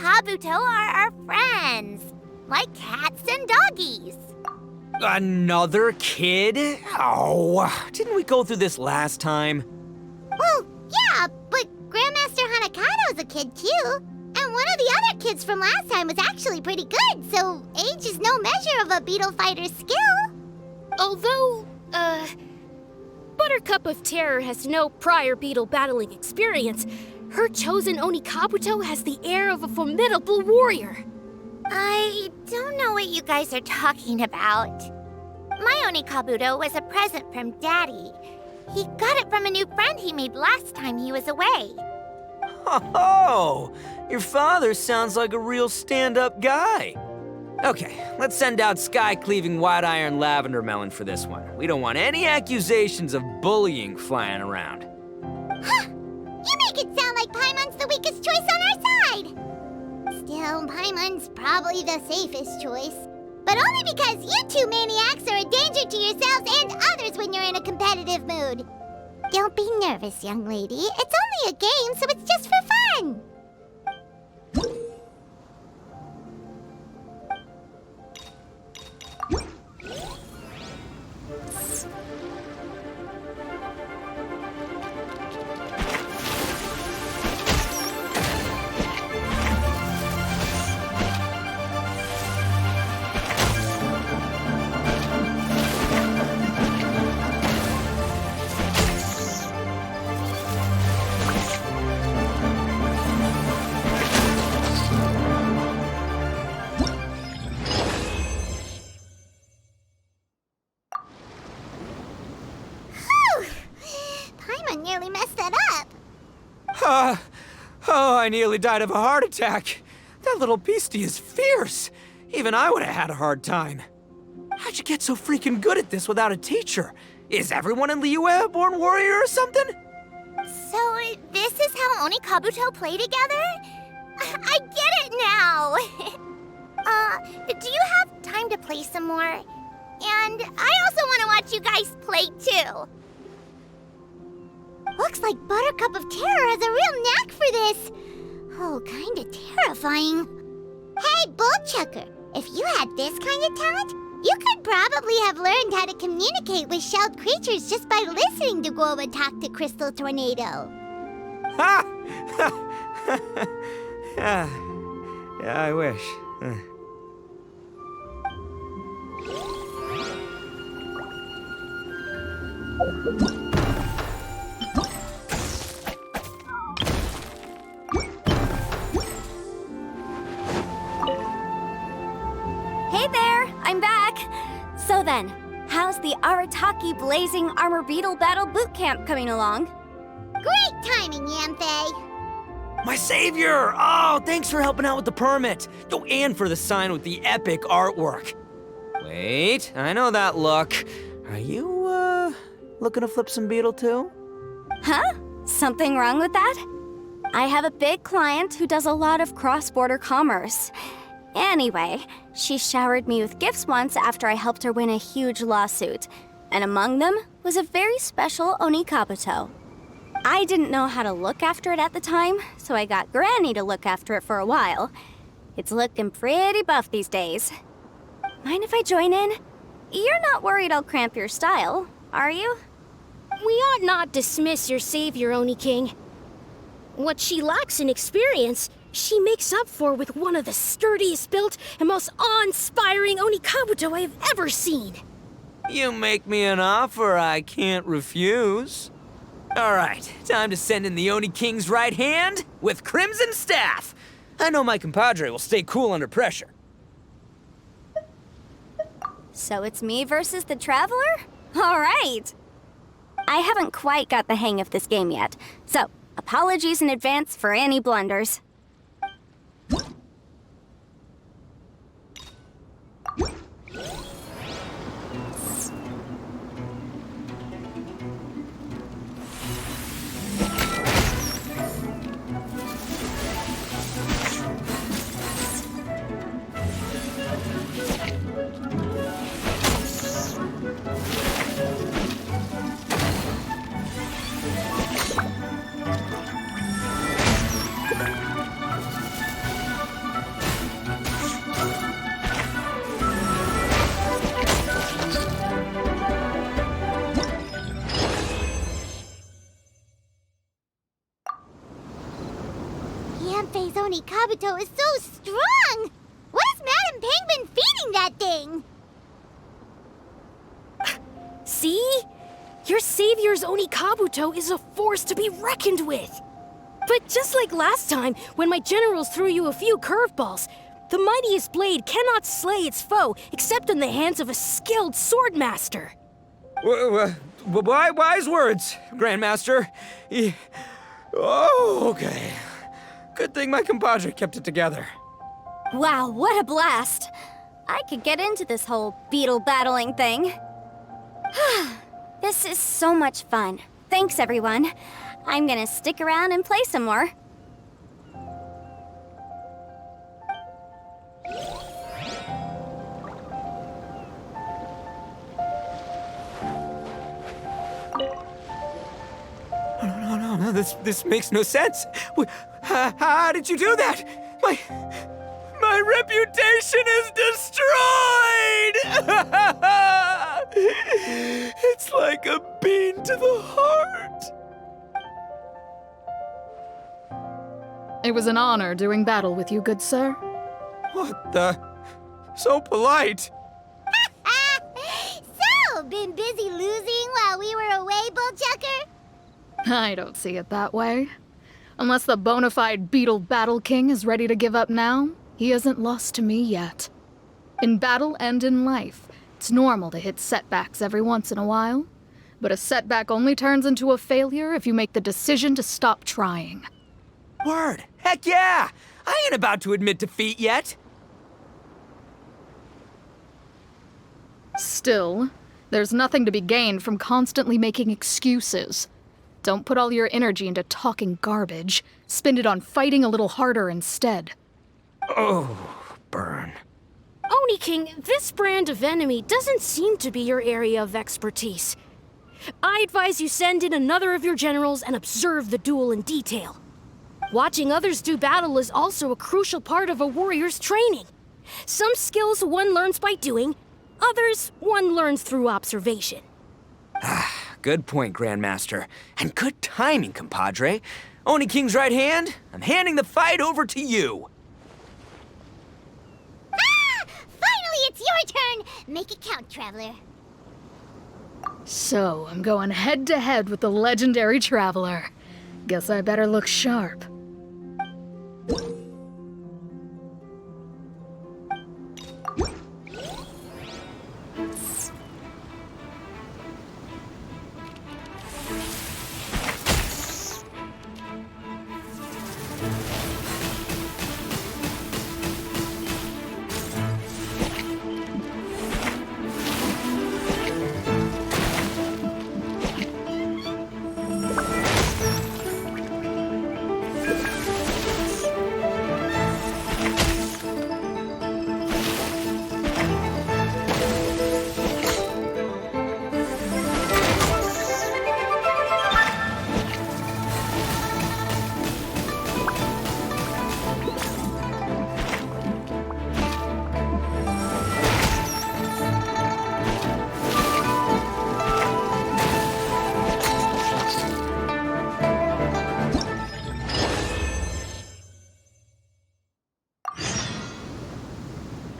Kabuto are our friends, like cats and doggies. Another kid? Oh, didn't we go through this last time? Well, yeah, but Grandmaster Hanakado's a kid too. And one of the other kids from last time was actually pretty good, so age is no measure of a beetle fighter's skill. Although, Buttercup of Terror has no prior beetle battling experience, her chosen Oni Kabuto has the air of a formidable warrior. I don't know what you guys are talking about. My Oni Kabuto was a present from Daddy. He got it from a new friend he made last time he was away. Oh, your father sounds like a real stand-up guy. Okay, let's send out Sky-Cleaving White Iron Lavender Melon for this one. We don't want any accusations of bullying flying around. Huh! You make it sound like Paimon's the weakest choice on our side! Still, Paimon's probably the safest choice. But only because you two maniacs are a danger to yourselves and others when you're in a competitive mood. Don't be nervous, young lady. It's only a game, so it's just for fun. Paimon nearly messed that up. Oh, I nearly died of a heart attack. That little beastie is fierce. Even I would have had a hard time. How'd you get so freaking good at this without a teacher? Is everyone in Liyue a born warrior or something? So, this is how Oni Kabuto play together? I get it now! Do you have time to play some more? And I also want to watch you guys play too. Looks like Buttercup of Terror has a real knack for this. Oh, kinda terrifying. Hey, Bullchucker, if you had this kind of talent, you could probably have learned how to communicate with shelled creatures just by listening to Guoba talk to Crystal Tornado. Ha! Yeah, I wish. Hey there, I'm back. So then, how's the Arataki Blazing Armor Beetle Battle Boot Camp coming along? Great timing, Yamfei. My savior! Oh, thanks for helping out with the permit. Oh, and for the sign with the epic artwork. Wait, I know that look. Are you, looking to flip some Beetle too? Huh? Something wrong with that? I have a big client who does a lot of cross-border commerce. Anyway, she showered me with gifts once after I helped her win a huge lawsuit. And among them was a very special Oni Kabuto. I didn't know how to look after it at the time, so I got Granny to look after it for a while. It's looking pretty buff these days. Mind if I join in? You're not worried I'll cramp your style, are you? We ought not dismiss your savior, Oni King. What she lacks in experience, she makes up for with one of the sturdiest built and most awe-inspiring Oni Kabuto I have ever seen. You make me an offer I can't refuse. All right, time to send in the Oni King's right hand with Crimson Staff. I know my compadre will stay cool under pressure. So it's me versus the Traveler? All right. I haven't quite got the hang of this game yet, so apologies in advance for any blunders. Oni Kabuto is so strong! What is Madam Penguin feeding that thing? See? Your savior's Oni Kabuto is a force to be reckoned with. But just like last time, when my generals threw you a few curveballs, the mightiest blade cannot slay its foe except in the hands of a skilled swordmaster. Wise words, Grandmaster. Oh, okay. Good thing my compadre kept it together. Wow, what a blast! I could get into this whole beetle battling thing. This is so much fun. Thanks, everyone. I'm gonna stick around and play some more. No, this makes no sense. How did you do that? My reputation is destroyed! It's like a bean to the heart. It was an honor doing battle with you, good sir. What the? So polite. So, been busy losing while we were away, Bullchucker? I don't see it that way. Unless the bona fide Beetle Battle King is ready to give up now, he hasn't lost to me yet. In battle and in life, it's normal to hit setbacks every once in a while, but a setback only turns into a failure if you make the decision to stop trying. Word. Heck yeah! I ain't about to admit defeat yet. Still, there's nothing to be gained from constantly making excuses. Don't put all your energy into talking garbage. Spend it on fighting a little harder instead. Oh, burn. Oni King, this brand of enemy doesn't seem to be your area of expertise. I advise you send in another of your generals and observe the duel in detail. Watching others do battle is also a crucial part of a warrior's training. Some skills one learns by doing, others one learns through observation. Good point, Grandmaster. And good timing, compadre. Oni King's right hand, I'm handing the fight over to you. Finally, it's your turn! Make it count, Traveler. So, I'm going head to head with the legendary Traveler. Guess I better look sharp.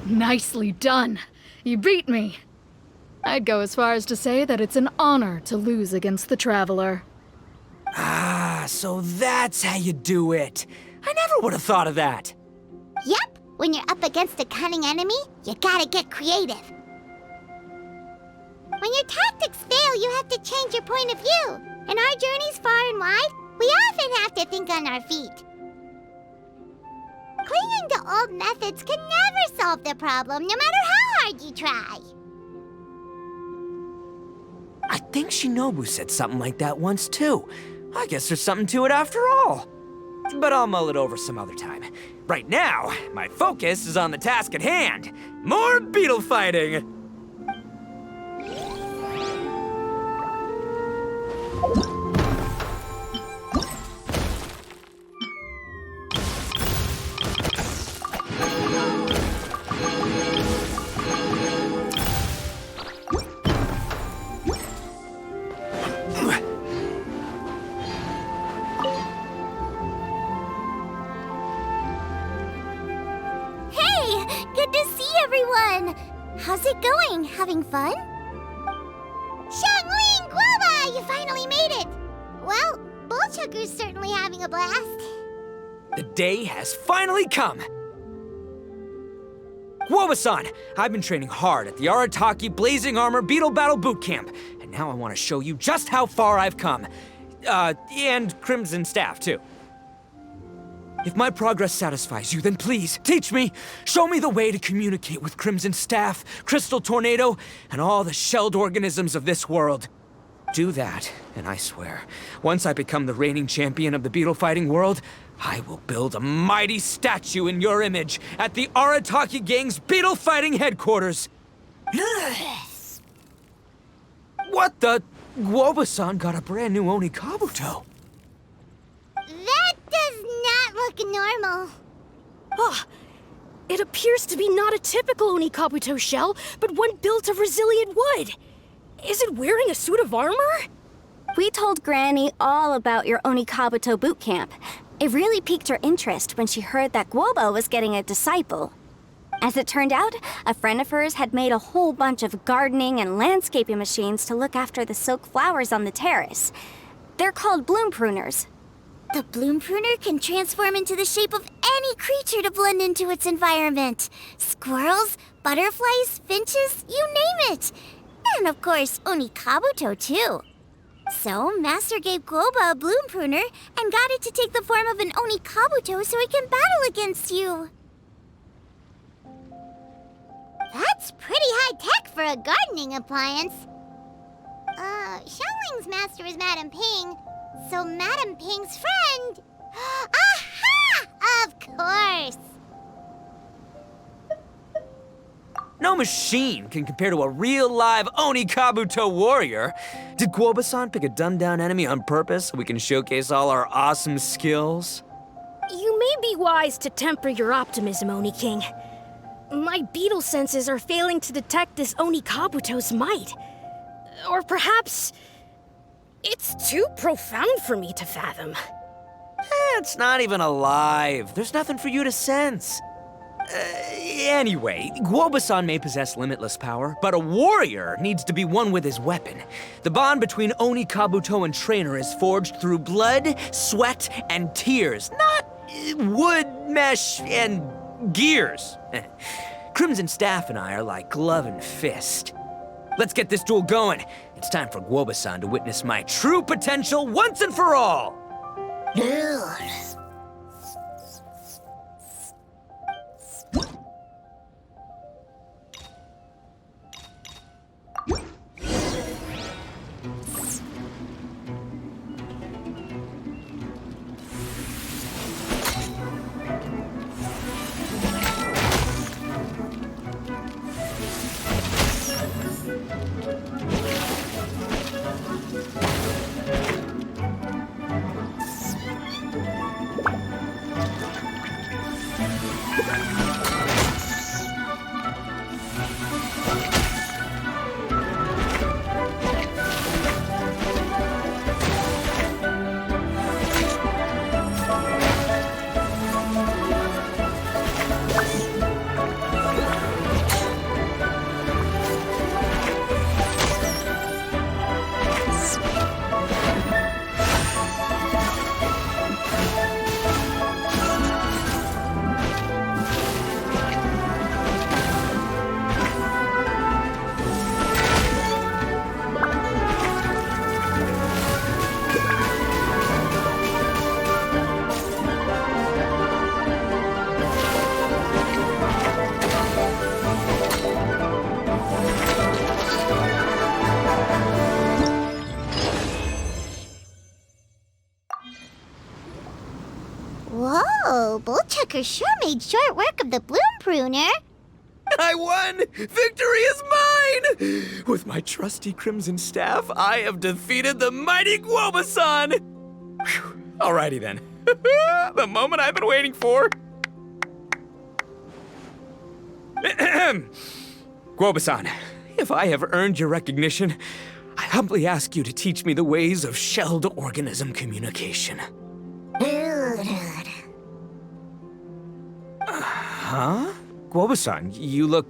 Nicely done. You beat me. I'd go as far as to say that it's an honor to lose against the Traveler. Ah, so that's how you do it. I never would have thought of that. Yep, when you're up against a cunning enemy, you gotta get creative. When your tactics fail, you have to change your point of view. In our journeys far and wide, we often have to think on our feet. Clinging to old methods can never solve the problem, no matter how hard you try. I think Shinobu said something like that once, too. I guess there's something to it after all. But I'll mull it over some other time. Right now, my focus is on the task at hand. More beetle fighting! How's it going? Having fun? Xiangling Guoba! You finally made it! Well, Bullchucker's certainly having a blast. The day has finally come! Guoba-san, I've been training hard at the Arataki Blazing Armor Beetle Battle Boot Camp, and now I want to show you just how far I've come. And Crimson Staff, too. If my progress satisfies you, then please, teach me, show me the way to communicate with Crimson Staff, Crystal Tornado, and all the shelled organisms of this world. Do that, and I swear, once I become the reigning champion of the beetle fighting world, I will build a mighty statue in your image at the Arataki Gang's beetle fighting headquarters. What the? Guoba-san got a brand new Oni Kabuto. That does not look normal. Ah, it appears to be not a typical Oni Kabuto shell, but one built of resilient wood. Is it wearing a suit of armor? We told Granny all about your Oni Kabuto boot camp. It really piqued her interest when she heard that Guoba was getting a disciple. As it turned out, a friend of hers had made a whole bunch of gardening and landscaping machines to look after the silk flowers on the terrace. They're called bloom pruners. The bloom pruner can transform into the shape of any creature to blend into its environment. Squirrels, butterflies, finches, you name it. And of course, Oni Kabuto too. So, Master gave Guoba a bloom pruner and got it to take the form of an Oni Kabuto so it can battle against you. That's pretty high-tech for a gardening appliance. Xiangling's master is Madame Ping, so Madame Ping's friend... Aha! Of course! No machine can compare to a real live Oni Kabuto warrior. Did Guoba-san pick a dumbed-down enemy on purpose so we can showcase all our awesome skills? You may be wise to temper your optimism, Oni King. My beetle senses are failing to detect this Oni Kabuto's might. Or perhaps... it's too profound for me to fathom. It's not even alive. There's nothing for you to sense. Anyway, Guoba-san may possess limitless power, but a warrior needs to be one with his weapon. The bond between Oni Kabuto and trainer is forged through blood, sweat, and tears, not wood, mesh, and gears. Crimson Staff and I are like glove and fist. Let's get this duel going. It's time for Guoba-san to witness my true potential once and for all. Whoa, Bullchucker sure made short work of the bloom pruner. I won! Victory is mine! With my trusty Crimson Staff, I have defeated the mighty Guoba-san! Whew. Alrighty then. The moment I've been waiting for. Guoba-san, if I have earned your recognition, I humbly ask you to teach me the ways of shelled organism communication. Huh? Guoba-san, you look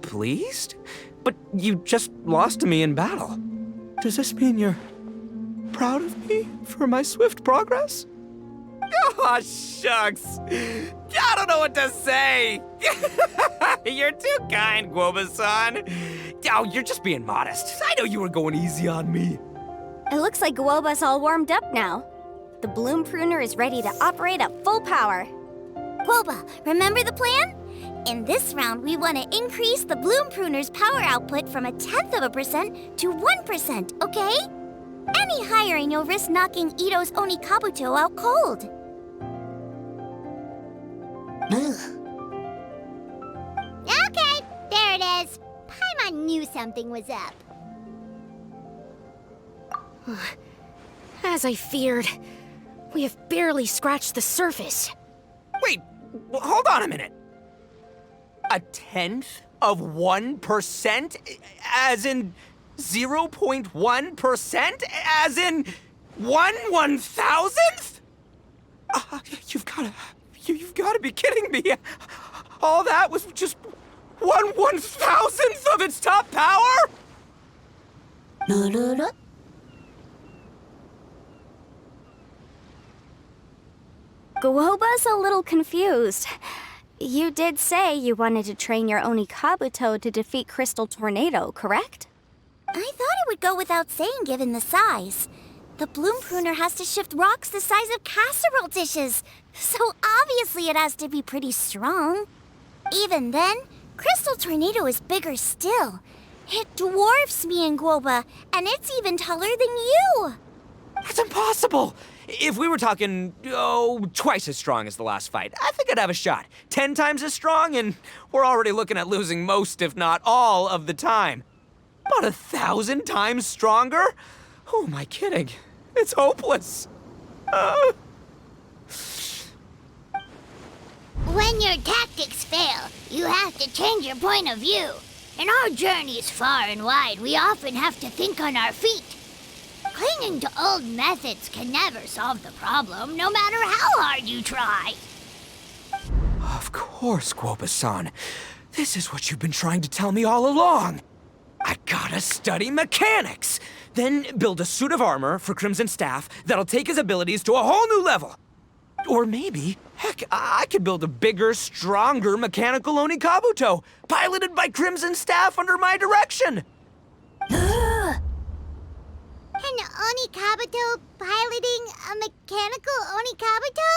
pleased? But you just lost to me in battle. Does this mean you're proud of me for my swift progress? Oh, shucks. I don't know what to say. You're too kind, Guoba-san. Oh, you're just being modest. I know you were going easy on me. It looks like Guoba's all warmed up now. The bloom pruner is ready to operate at full power. Guoba, remember the plan? In this round, we want to increase the bloom pruner's power output from 0.1% to 1%, okay? Any higher and you'll risk knocking Ito's Onikabuto out cold. Okay, there it is. Paimon knew something was up. As I feared, we have barely scratched the surface. Wait, hold on a minute. 0.1%? As in 0.1%? As in 1/1000th? You've gotta be kidding me. All that was just 1/1000th of its top power? Guoba's a little confused. You did say you wanted to train your Onikabuto to defeat Crystal Tornado, correct? I thought it would go without saying given the size. The bloom pruner has to shift rocks the size of casserole dishes, so obviously it has to be pretty strong. Even then, Crystal Tornado is bigger still. It dwarfs me and Guoba, and it's even taller than you. That's impossible! If we were talking, twice as strong as the last fight, I think I'd have a shot. 10 times as strong, and we're already looking at losing most, if not all, of the time. About 1,000 times stronger? Who am I kidding? It's hopeless. When your tactics fail, you have to change your point of view. In our journeys far and wide, we often have to think on our feet. Clinging to old methods can never solve the problem, no matter how hard you try. Of course, Guoba-san. This is what you've been trying to tell me all along. I gotta study mechanics, then build a suit of armor for Crimson Staff that'll take his abilities to a whole new level. Or maybe, heck, I could build a bigger, stronger mechanical Onikabuto, piloted by Crimson Staff under my direction. An Onikabuto piloting a mechanical Onikabuto?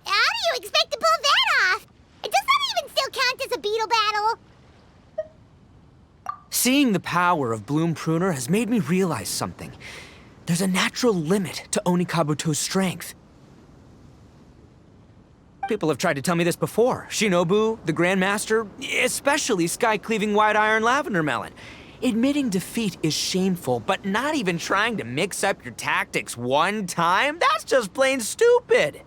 How do you expect to pull that off? Does that even still count as a Beetle battle? Seeing the power of Bloom Pruner has made me realize something. There's a natural limit to Onikabuto's strength. People have tried to tell me this before. Shinobu, the Grandmaster, especially Sky-Cleaving White Iron Lavender Melon. Admitting defeat is shameful, but not even trying to mix up your tactics one time? That's just plain stupid!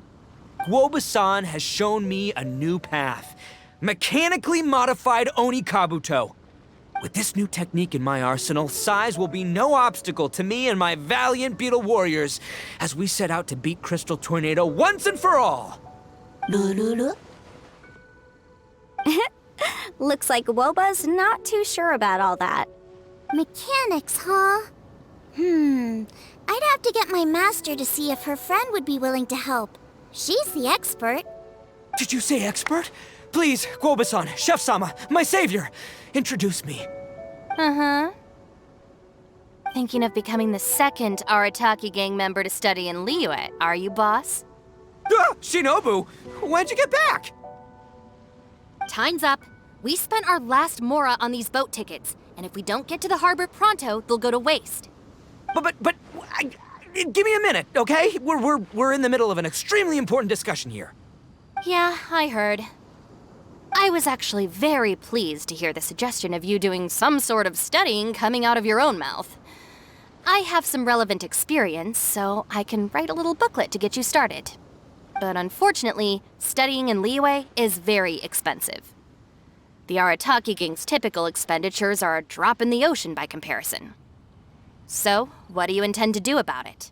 Guoba-san has shown me a new path. Mechanically modified Onikabuto. With this new technique in my arsenal, size will be no obstacle to me and my valiant Beetle warriors as we set out to beat Crystal Tornado once and for all. Looks like Guoba's not too sure about all that. Mechanics, huh? I'd have to get my master to see if her friend would be willing to help. She's the expert. Did you say expert? Please, Guoba-san, Chef-sama, my savior, introduce me. Uh-huh. Thinking of becoming the second Arataki gang member to study in Liyue, are you, boss? Shinobu, when'd you get back? Time's up. We spent our last mora on these boat tickets, and if we don't get to the harbor pronto, they'll go to waste. Give me a minute, okay? We're in the middle of an extremely important discussion here. Yeah, I heard. I was actually very pleased to hear the suggestion of you doing some sort of studying coming out of your own mouth. I have some relevant experience, so I can write a little booklet to get you started. But unfortunately, studying in Liyue is very expensive. The Arataki gang's typical expenditures are a drop in the ocean by comparison. So, what do you intend to do about it?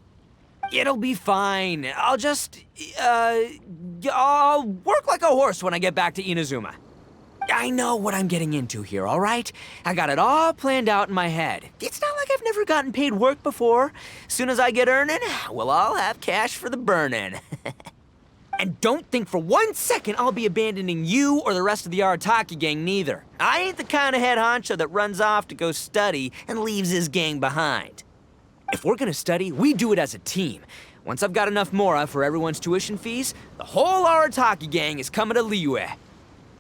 It'll be fine. I'll just, I'll work like a horse when I get back to Inazuma. I know what I'm getting into here, all right? I got it all planned out in my head. It's not like I've never gotten paid work before. Soon as I get earning, we'll all have cash for the burning. And don't think for 1 second I'll be abandoning you or the rest of the Arataki gang neither. I ain't the kind of head honcho that runs off to go study and leaves his gang behind. If we're gonna study, we do it as a team. Once I've got enough mora for everyone's tuition fees, the whole Arataki gang is coming to Liyue.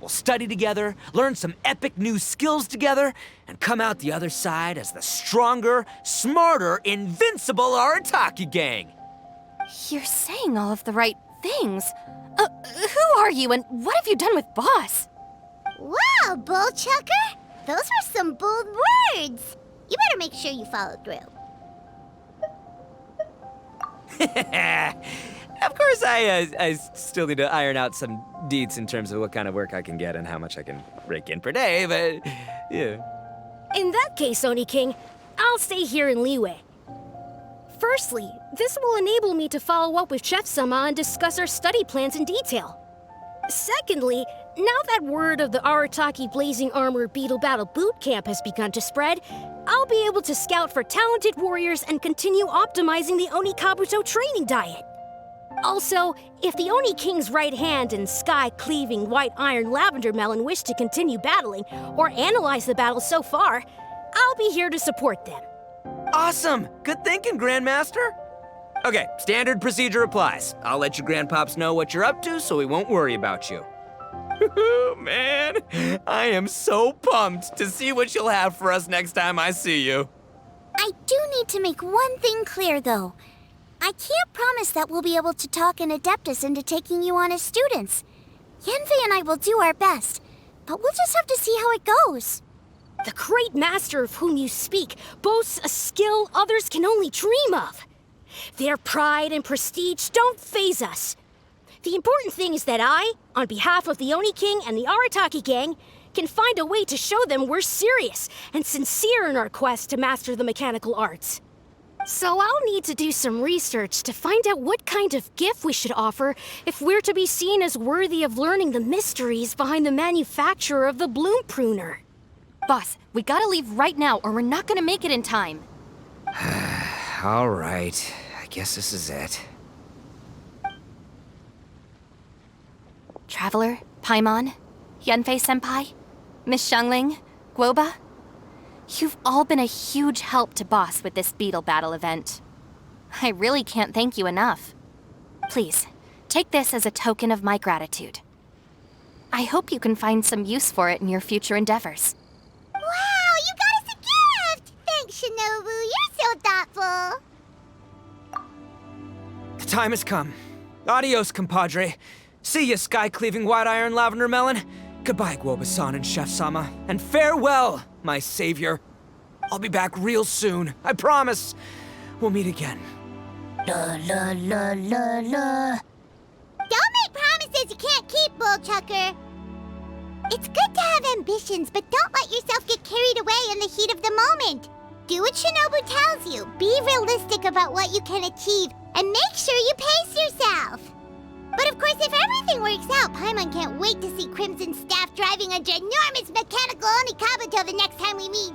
We'll study together, learn some epic new skills together, and come out the other side as the stronger, smarter, invincible Arataki gang. You're saying all of the right things. Who are you and what have you done with Boss? Wow, Bullchucker! Those were some bold words! You better make sure you follow through. Of course, I still need to iron out some deets in terms of what kind of work I can get and how much I can rake in per day, but yeah. In that case, Oni King, I'll stay here in Liyue. Firstly, this will enable me to follow up with Chef-sama and discuss our study plans in detail. Secondly, now that word of the Arataki Blazing Armor Beetle Battle Boot Camp has begun to spread, I'll be able to scout for talented warriors and continue optimizing the Oni Kabuto training diet. Also, if the Oni King's right hand and sky-cleaving white iron lavender melon wish to continue battling or analyze the battle so far, I'll be here to support them. Awesome! Good thinking, Grandmaster! Okay, standard procedure applies. I'll let your grandpops know what you're up to so we won't worry about you. Man, I am so pumped to see what you'll have for us next time I see you. I do need to make one thing clear, though. I can't promise that we'll be able to talk an Adeptus into taking you on as students. Yanfei and I will do our best, but we'll just have to see how it goes. The great master of whom you speak boasts a skill others can only dream of. Their pride and prestige don't faze us. The important thing is that I, on behalf of the Oni King and the Arataki gang, can find a way to show them we're serious and sincere in our quest to master the mechanical arts. So I'll need to do some research to find out what kind of gift we should offer if we're to be seen as worthy of learning the mysteries behind the manufacture of the bloom pruner. Boss, we gotta leave right now or we're not gonna make it in time. All right, I guess this is it. Traveler, Paimon, Yanfei-senpai, Miss Xiangling, Guoba. You've all been a huge help to Boss with this Beetle Battle event. I really can't thank you enough. Please, take this as a token of my gratitude. I hope you can find some use for it in your future endeavors. Wow, you got us a gift! Thanks, Shinobu. You're so thoughtful. The time has come. Adios, compadre. See ya, sky-cleaving white iron lavender melon. Goodbye, Guoba-san and Chef-sama. And farewell, my savior. I'll be back real soon, I promise. We'll meet again. La la la la la. Don't make promises you can't keep, Bullchucker. It's good to have ambitions, but don't let yourself get carried away in the heat of the moment. Do what Shinobu tells you. Be realistic about what you can achieve, and make sure you pace yourself. But of course, if everything works out, Paimon can't wait to see Crimson Staff driving a ginormous mechanical Oni Kabuto the next time we meet.